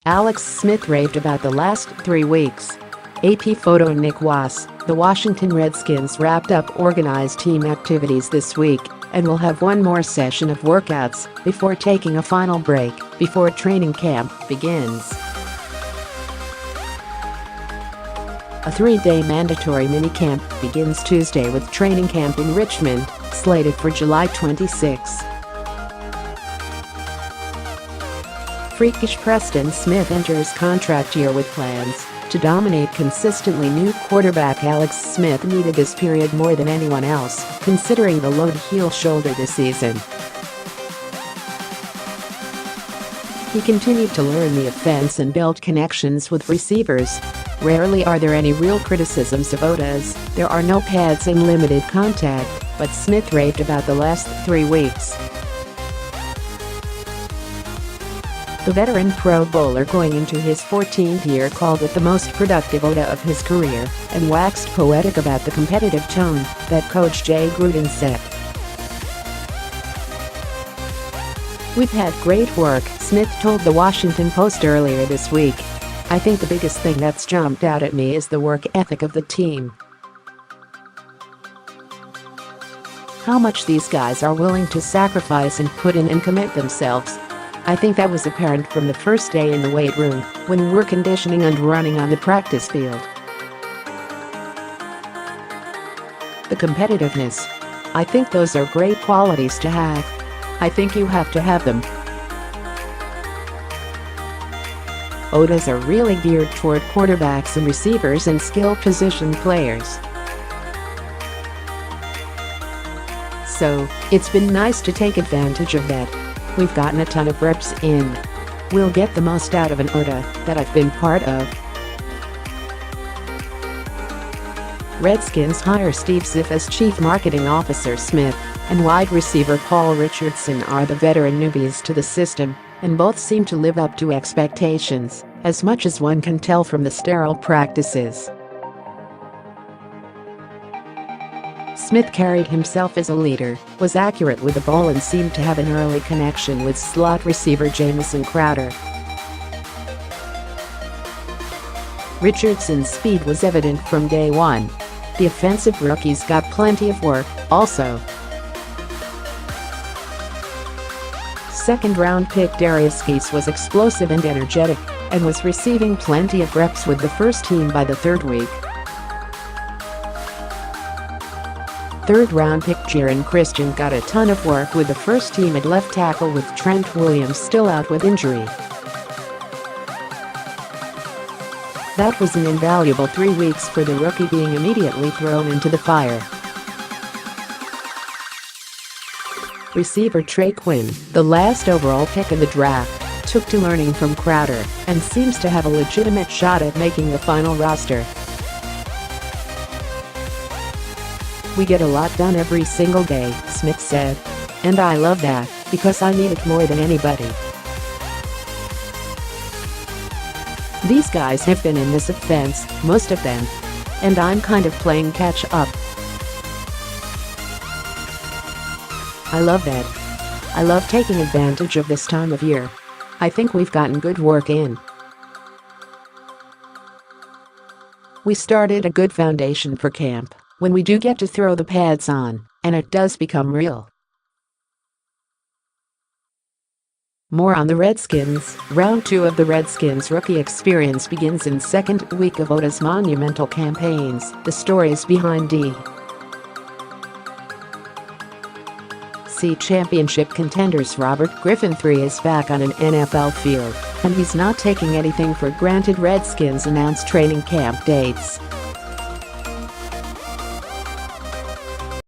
Alex Smith raved about the last 3 weeks. AP photo. Nick Was, the Washington Redskins wrapped up organized team activities this week and will have one more session of workouts before taking a final break before training camp begins. A 3-day mandatory minicamp begins Tuesday with training camp in Richmond, slated for July 26. Freakish Preston Smith enters contract year with plans to dominate consistently. New quarterback Alex Smith needed this period more than anyone else, considering the low heel shoulder this season. He continued to learn the offense and build connections with receivers. Rarely are there any real criticisms of OTAs. There are no pads and limited contact, but Smith raved about the last 3 weeks. The veteran Pro Bowler going into his 14th year called it the most productive OTA of his career and waxed poetic about the competitive tone that Coach Jay Gruden set. "We've had great work," Smith told the Washington Post earlier this week. "I think the biggest thing that's jumped out at me is the work ethic of the team. How much these guys are willing to sacrifice and put in and commit themselves. I think that was apparent from the first day in the weight room when we're conditioning and running on the practice field. The competitiveness. I think those are great qualities to have. I think you have to have them. OTAs are really geared toward quarterbacks and receivers and skill position players. So, it's been nice to take advantage of that. We've gotten a ton of reps in. We'll get the most out of an OTA that I've been part of." Redskins hire Steve Ziff as Chief Marketing Officer. Smith and wide receiver Paul Richardson are the veteran newbies to the system, and both seem to live up to expectations, as much as one can tell from the sterile practices. Smith carried himself as a leader, was accurate with the ball and seemed to have an early connection with slot receiver Jamison Crowder. Richardson's speed was evident from day one. The offensive rookies got plenty of work, also. Second-round pick Derrius Guice was explosive and energetic, and was receiving plenty of reps with the first team by the 3rd week. Third-round pick Geron Christian got a ton of work with the first team at left tackle with Trent Williams still out with injury. That was an invaluable 3 weeks for the rookie, being immediately thrown into the fire. Receiver Trey Quinn, the last overall pick in the draft, took to learning from Crowder and seems to have a legitimate shot at making the final roster. "We get a lot done every single day," Smith said. "And I love that, because I need it more than anybody. These guys have been in this offense, most of them. And I'm kind of playing catch up. I love that. I love taking advantage of this time of year. I think we've gotten good work in. We started a good foundation for camp. When we do get to throw the pads on, and it does become real." More on the Redskins. Round 2 of the Redskins rookie experience begins in 2nd week of OTA's monumental campaigns. The stories behind D. C championship contenders. Robert Griffin III is back on an NFL field, and he's not taking anything for granted. Redskins announced training camp dates.